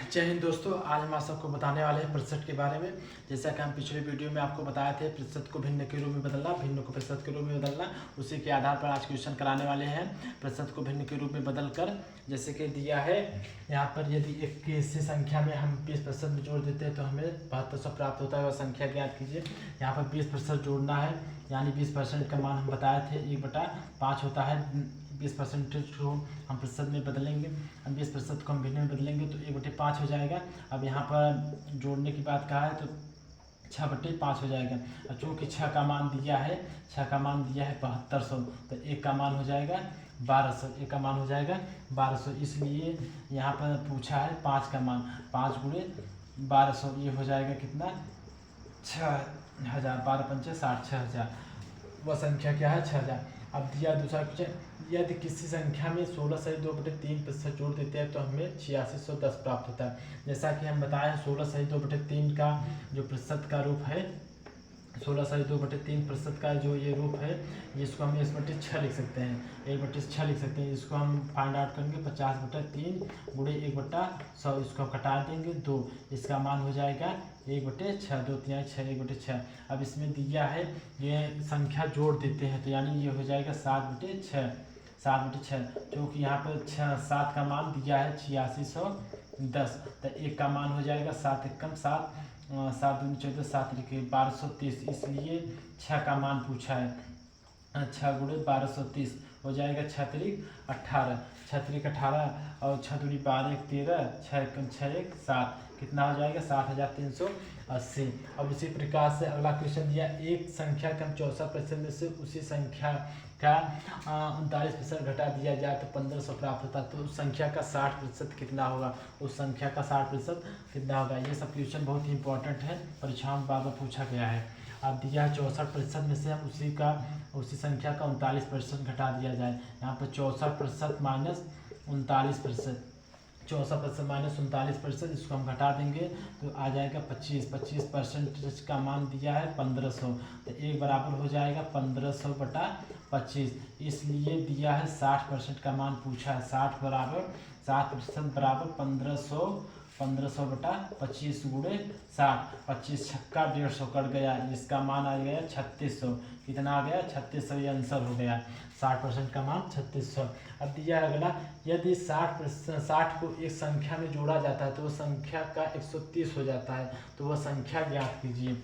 जय हिंद दोस्तों। आज हम आप सबको बताने वाले हैं प्रतिशत के बारे में। जैसा कि हम पिछले वीडियो में आपको बताए थे प्रतिशत को भिन्न के रूप में बदलना, भिन्न को प्रतिशत के रूप में बदलना, उसी के आधार पर आज क्वेश्चन कराने वाले हैं। प्रतिशत को भिन्न के रूप में बदलकर जैसे कि दिया है यहाँ पर, यदि एक किसी संख्या में हम 20% में जोड़ देते हैं तो हमें 7200 प्राप्त होता है। वह संख्या ज्ञात कीजिए। यहाँ पर 20% जोड़ना है, यानी 20% का मान हम बताए थे 1/5 होता है। 20% को हम प्रतिशत में बदलेंगे, हम 20% को हम भिन्न में बदलेंगे तो 1/5 हो जाएगा। अब यहाँ पर जोड़ने की बात कहा है तो 6/5 हो जाएगा। और चूँकि 6 का मान दिया है, 6 का मान दिया है 7200, तो 1 का मान हो जाएगा 1200, 1 का मान हो जाएगा 1200। इसलिए यहाँ पर पूछा है 5 का मान, 5 गुणे 1200, ये हो जाएगा कितना 6000। 12×5 = 60, 6000। वह संख्या क्या है 6000। अब दिया दूसरा क्वेश्चन, यदि किसी संख्या में 16 सही 2/3% जोड़ देते हैं तो हमें 8610 प्राप्त होता है। जैसा कि हम बताए हैं 16 सही 2/3 का जो प्रतिशत का रूप है, 16 सही 2/3 प्रतिशत का जो ये रूप है, जिसको हम 1/6 लिख सकते हैं, 1/6 लिख सकते हैं। इसको हम फाइंड आउट करेंगे 50/3 गुणे 1/100, इसको हम कटा देंगे 2, इसका मान हो जाएगा 1/6, 2 3 6, 1/6। अब इसमें दिया है ये संख्या जोड़ देते हैं तो यानी ये हो जाएगा 7/6, 7/6। क्योंकि यहाँ पर 7 का मान दिया है 8610, तो 1 का मान हो जाएगा 7 एकम 7, 7 दूनी 14, 7 लिखे 1230। इसलिए 6 का मान पूछा है, 6 गुणे 1230 हो जाएगा 6 त्रिक 18, 6 त्रिक 18 और 6 दूनी 12, 1 13, 6 एकम 6 1 7, कितना हो जाएगा 7380। अब उसी प्रकार से अगला क्वेश्चन दिया, एक संख्या का 64% में से उसी संख्या का 39% घटा दिया जाए तो 1500 प्राप्त होता है। तो उस संख्या का 60% कितना होगा, उस संख्या का 60% कितना होगा। ये सब क्वेश्चन बहुत ही इंपॉर्टेंट है, परीक्षाओं में बार बार पूछा गया है। अब दिया है 64% में से हम उसी संख्या का 39% घटा दिया जाए। यहाँ पर 64% माइनस 39%, 64% माइनस 39%, इसको हम घटा देंगे तो आ जाएगा 25, 25% का मान दिया है 1500, तो 1 बराबर हो जाएगा 1500/25। इसलिए दिया है 60% का मान पूछा है, 60% बराबर 1500/25 गुणे 60, 25 छक्का 150 कट गया, इसका मान आ गया 3600। कितना आ गया 3600, ये आंसर हो गया। 60% का मान 3600। अब दिया है अगला, यदि 60 को एक संख्या में जोड़ा जाता है तो वो संख्या का 130 हो जाता है, तो वह संख्या ज्ञात कीजिए।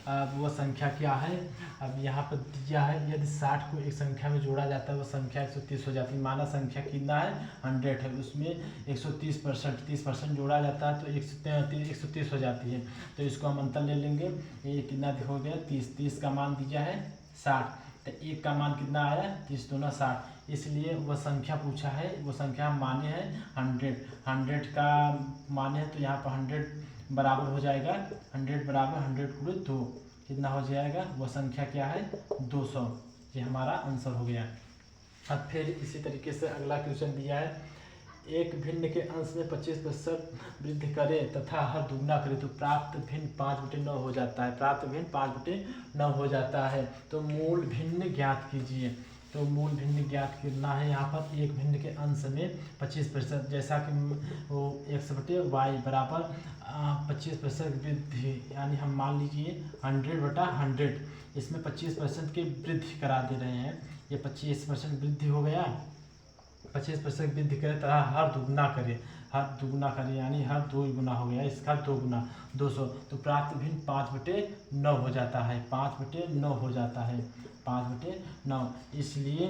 अब वह संख्या क्या है, अब यहाँ पर दिया है यदि 60 को एक संख्या में जोड़ा जाता है वह संख्या 130 हो जाती है। माना संख्या कितना है 100 है, उसमें 130% 30% जोड़ा जाता है तो 130 हो जाती है। तो इसको हम अंतर ले लेंगे, ये कितना हो गया 30, 30 का मान दिया है 60, तो 1 का मान कितना आया 30 दूना 60। इसलिए वह संख्या पूछा है, वो संख्या माने है 100 का माने है, तो यहाँ पर 100 बराबर हो जाएगा 100 बराबर 100 गुणे 2, कितना हो जाएगा, वह संख्या क्या है 200। ये हमारा आंसर हो गया। अब फिर इसी तरीके से अगला क्वेश्चन दिया है, एक भिन्न के अंश में 25% वृद्धि करे तथा हर दुगना करे तो प्राप्त भिन्न 5/9 हो जाता है, प्राप्त भिन्न 5/9 हो जाता है। तो मूल भिन्न ज्ञात कीजिए। तो मूल भिन्न ज्ञात करना है। यहाँ पर एक भिन्न के अंश में 25%, जैसा कि वो x/y बराबर 25% वृद्धि, यानी हम मान लीजिए 100/100, इसमें 25% की वृद्धि करा दे रहे हैं। ये 25% वृद्धि हो गया, 25% वृद्धि करे तथा हर दुगना करे, यानी हर 2 गुना हो गया, इसका 2 गुना 200, तो प्राप्त भिन्न 5/9 हो जाता है, 5/9 हो जाता है, 5/9। इसलिए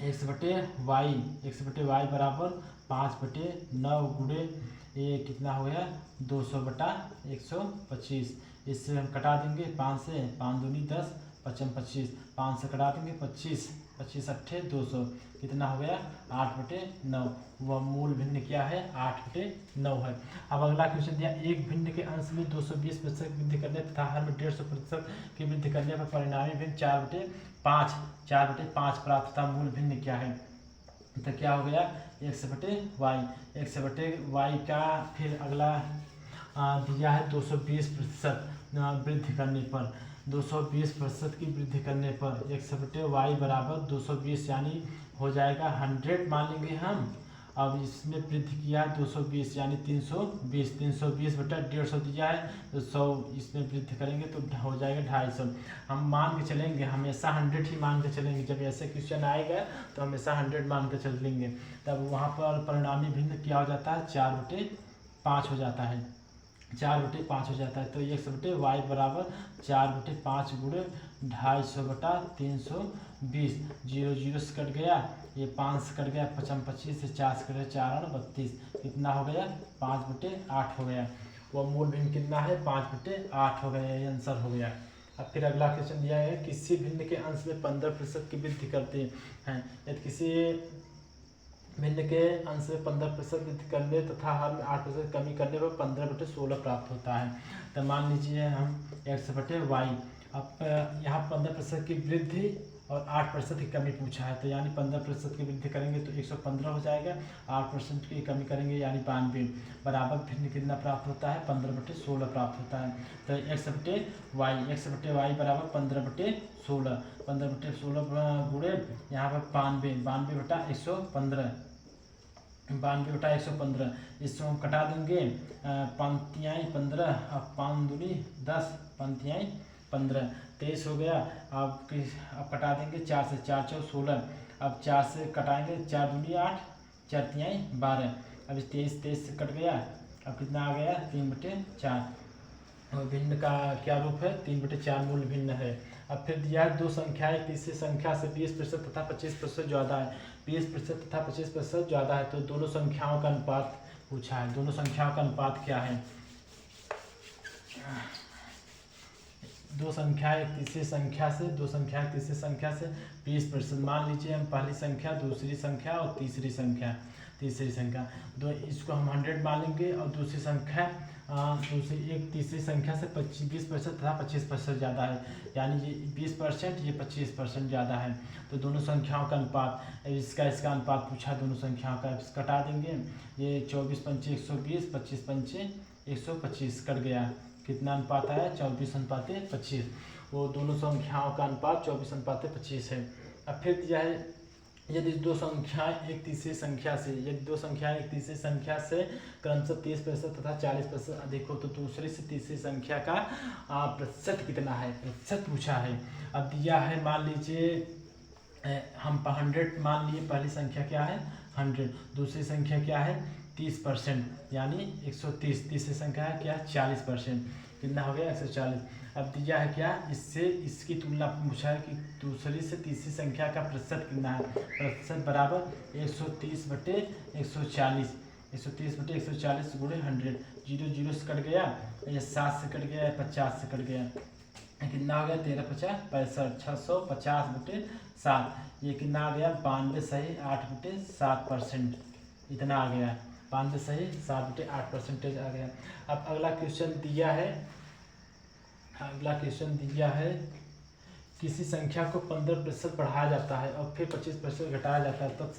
x/y बराबर 5/9 गुणे ये कितना हो गया 200/125। इससे हम कटा देंगे 5 से, 5 दूनी 10, 5 25, 5 से कटा देंगे 25, 25 अट्ठे 200, कितना हो गया 8/9। वह मूल भिन्न क्या है 8/9 है। अब अगला क्वेश्चन दिया, एक भिन्न के अंश में 220% वृद्धि करने तथा हर में 150% की वृद्धि करने पर परिणामी भिन्न 4/5 प्राप्त था। मूल भिन्न क्या है, तो क्या हो गया x/y का। फिर अगला दिया है 220% वृद्धि करने पर, 220% की वृद्धि करने पर x/y बराबर 220, यानी हो जाएगा 100 मान लेंगे हम, अब इसमें वृद्धि किया है 220 यानी 320, 320 बटा 150 दिया है तो 100 इसमें वृद्धि करेंगे तो हो जाएगा 250। हम मान के चलेंगे, हमेशा 100 ही मान के चलेंगे, जब ऐसे क्वेश्चन आएगा तो हमेशा 100 मान के चल लेंगे। तब वहाँ पर परिणामी भिन्न क्या हो जाता है 4/5 हो जाता है, 4/5 हो जाता है। तो x बटे वाई बराबर 4/5 गुणे 250 बटा 320, 0 0 से कट गया, ये 5 से कट गया, 25 से 4 से कट गया, 4 और 32, कितना हो गया 5/8 हो गया। वो मूल भिन्न कितना है 5/8 हो गया, ये आंसर हो गया। अब फिर अगला क्वेश्चन दिया है किसी भिन्न के अंश में 15% की वृद्धि करते हैं, यदि किसी भिन्न के अंश में 15% वृद्धि करने तथा हर में 8% कमी करने पर 15/16 प्राप्त होता है। तो मान लीजिए हम x बटे वाई, अब यहाँ 15% की वृद्धि और 8% की कमी पूछा है, तो यानी 15% की वृद्धि करेंगे तो 115 हो जाएगा, 8% की कमी करेंगे यानी 92, बराबर भिन्न कितना प्राप्त होता है 15/16 प्राप्त होता है। तो x बटे वाई बराबर 15/16, 15/16 गुणे यहाँ पर 92 बटा 115, 92/115, इसको हम कटा देंगे, पंक्तियाँ 15, अब 5 दूनी 10, पंक्तियाँ 15, 23 हो गया। अब कटा देंगे 4 से, 4 4 16, अब 4 से कटाएंगे, 4 दूनी 8, 4 तिहाई 12, अब 23 से कट गया, अब कितना आ गया 3/4। और भिन्न का क्या रूप है 3/4 मूल भिन्न है। अब फिर दिया है दो संख्याएं तीसरी संख्या से 20% तथा 25% ज़्यादा है, 20% तथा 25% ज़्यादा है, तो दोनों संख्याओं का अनुपात पूछा है। दोनों संख्याओं का अनुपात क्या है, दो संख्याएं एक तीसरी संख्या से, दो संख्याएं तीसरी संख्या से 20%, मान लीजिए हम पहली संख्या, दूसरी संख्या और तीसरी संख्या, दो इसको हम 100 मान लेंगे, और दूसरी संख्या एक तीसरी संख्या से 20% तथा 25% ज़्यादा है, यानी ये 20%, ये 25% ज़्यादा है, तो दोनों संख्याओं का अनुपात, इसका अनुपात पूछा दोनों संख्याओं का, कटा देंगे, ये 24 पंचे 120, 25 पंचे 125 कट गया, कितना अनुपात आया 24/25, वो दोनों संख्याओं का अनुपात 24/25 है। अब फिर दिया है यदि दो संख्याएं एक तीसरी संख्या से, क्रमशः 30% तथा 40% अधिक हो तो दूसरी से तीसरी संख्या का प्रतिशत कितना है, प्रतिशत पूछा है। अब दिया है मान लीजिए हम 100 मान लिए, पहली संख्या क्या है 100, दूसरी संख्या क्या है 30%, यानी 130, तीसरी संख्या है क्या 40%, कितना हो गया 140। अब दिया है क्या, इससे इसकी तुलना पूछा है कि दूसरी से तीसरी संख्या का प्रतिशत कितना है, प्रतिशत बराबर 130/140, 130/140 गुणे 100, 0 0 से कट गया, ये 7 से कट गया, 50 से कट गया, कितना हो गया 13×5 = 65, 650/7, ये कितना आ गया 92 सही 8/7%, इतना आ गया 92 सही 7/8% आ गया। अब अगला क्वेश्चन दिया है किसी संख्या को 15% बढ़ाया जाता है और फिर 25% घटाया जाता है, तब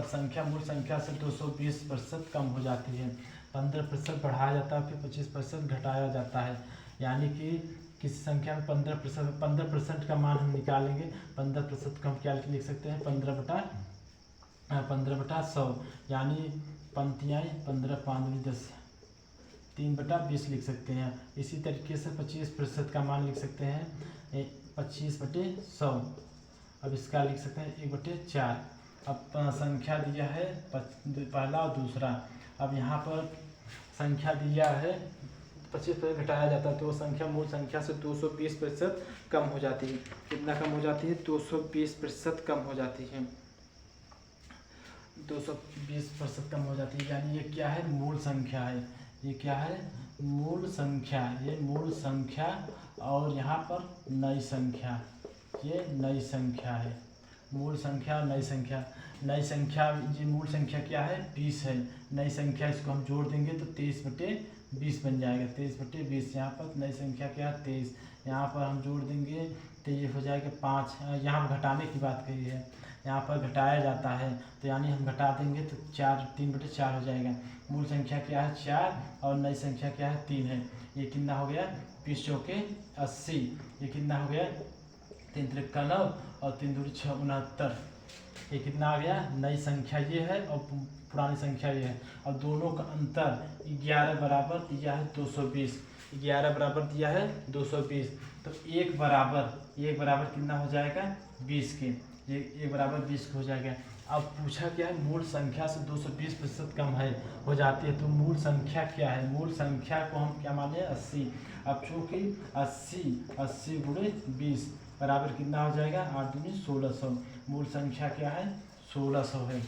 संख्या मूल संख्या से 220% कम हो जाती है। 15% बढ़ाया जाता है फिर 25% घटाया जाता है, यानी कि किसी संख्या में 15% का मान हम निकालेंगे, 15% का हम क्या लिख सकते हैं 15/100, यानी पंक्तियाँ 15 5 10 3/20 लिख सकते हैं। इसी तरीके से 25% का मान लिख सकते हैं 25/100, अब इसका लिख सकते हैं 1/4। अब संख्या दिया है पहला और दूसरा, अब यहाँ पर संख्या दिया है 25% घटाया जाता है तो वो संख्या मूल संख्या से 220% कम हो जाती है। कितना कम हो जाती है 220% कम हो जाती है, 220% कम हो जाती है, यानी ये क्या है मूल संख्या है, ये क्या है मूल संख्या, ये मूल संख्या, और यहाँ पर नई संख्या, ये नई संख्या है, मूल संख्या और नई संख्या। नई संख्या ये मूल संख्या क्या है 20 है, नई संख्या इसको हम जोड़ देंगे तो 23/20 बन जाएगा, 23/20। यहाँ पर नई संख्या क्या है 23, यहाँ पर हम जोड़ देंगे तो ये हो जाएगा 5, यहाँ घटाने की बात कही है, यहाँ पर घटाया जाता है तो यानी हम घटा देंगे तो 3/4 हो जाएगा। मूल संख्या क्या है 4 और नई संख्या क्या है 3 है, ये कितना हो गया 20 चौके 80, ये कितना हो गया 3 3 9 और 3 2 6 69, ये कितना आ गया, नई संख्या ये है और पुरानी संख्या ये है। और दोनों का अंतर 11 बराबर दिया है 220, 11 बराबर दिया है 220, तो एक बराबर कितना हो जाएगा 20 के, ये एक बराबर 20 के हो जाएगा। अब पूछा क्या है, मूल संख्या से 220% कम है हो जाती है, तो मूल संख्या क्या है, मूल संख्या को हम क्या माने 80। अब चूँकि 80 गुणे 20 बराबर कितना हो जाएगा 8 दूनी 1600, मूल संख्या क्या है 1600 है।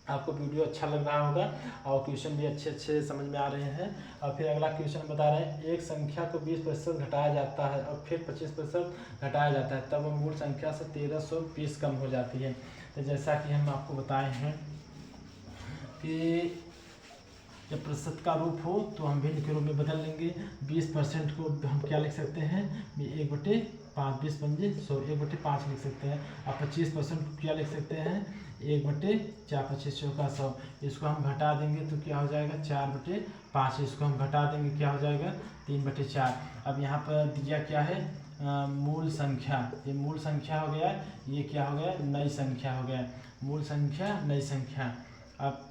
आपको वीडियो अच्छा लग रहा होगा और क्वेश्चन भी अच्छे समझ में आ रहे हैं। और फिर अगला क्वेश्चन बता रहे हैं, एक संख्या को 20% घटाया जाता है और फिर 25% घटाया जाता है, तब वो मूल संख्या से 1320 कम हो जाती है। तो जैसा कि हम आपको बताए हैं कि जब प्रतिशत का रूप हो तो हम भिन्न के रूप में बदल लेंगे। 20% को हम क्या लिख सकते हैं, 1/5, 20 पंजे 100, 1/5 लिख सकते हैं। अब 25% को क्या लिख सकते हैं, 1/4, 25 चौका 100। इसको हम घटा देंगे तो क्या हो जाएगा 4/5, इसको हम घटा देंगे क्या हो जाएगा 3/4। अब यहाँ पर दिया क्या है, मूल संख्या, ये मूल संख्या हो गया, ये क्या हो गया नई संख्या हो गया, मूल संख्या नई संख्या। अब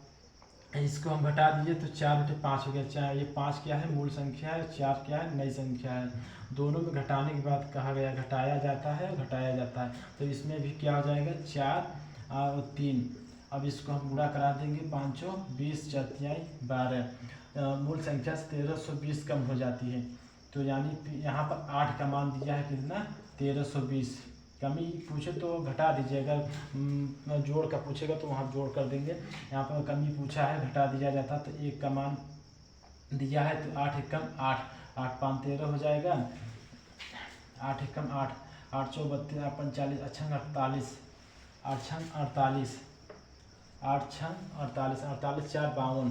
इसको हम घटा दीजिए तो 4/5 हो गया, 4 ये 5 क्या है मूल संख्या है, 4 क्या है नई संख्या है। दोनों में घटाने के बाद कहा गया घटाया जाता है घटाया जाता है, तो इसमें भी क्या हो जाएगा 4 और 3। अब इसको हम गुणा करा देंगे, 5 20 4 12, मूल संख्या से 1320 कम हो जाती है। तो यानी यहाँ पर 8 का मान दिया है कितना 1320। कमी पूछे तो घटा दीजिए, अगर जोड़ का पूछेगा तो वहाँ जोड़ कर देंगे। यहाँ पर कमी पूछा है घटा दिया जाता, तो 1 का मान दिया है तो 8 एकम 8, 8 5 13 हो जाएगा, 8 एकम 8, 8 चौ 32, 8 45, 8 48, 8 48, 8 48, 48 4 52,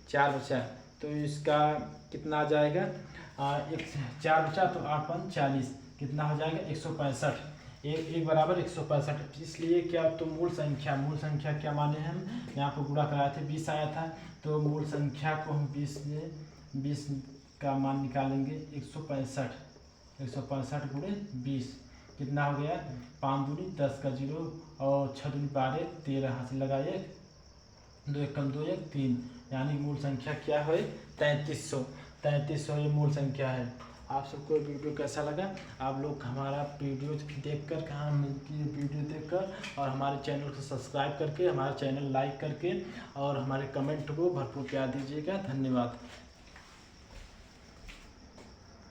4 बचा, तो इसका कितना आ जाएगा, 4 बचा तो 8 5 40, कितना हो जाएगा 165, एक बराबर 165। इसलिए क्या, तो मूल संख्या क्या माने हम यहाँ पर गुणा कराए थे 20 आया था, तो मूल संख्या को हम 20 का मान निकालेंगे 165 गुणे 20 कितना हो गया, 5 दूनी 10 का 0 और 6 दूनी 12 13, हाथ लगाए 2 एकम 2 1 3, यानी मूल संख्या क्या है 3300 ये मूल संख्या है। आप सबको वीडियो कैसा लगा, आप लोग हमारा वीडियो देखकर वीडियो देखकर और हमारे चैनल को सब्सक्राइब करके, हमारा चैनल लाइक करके और हमारे कमेंट को भरपूर प्यार दीजिएगा। धन्यवाद।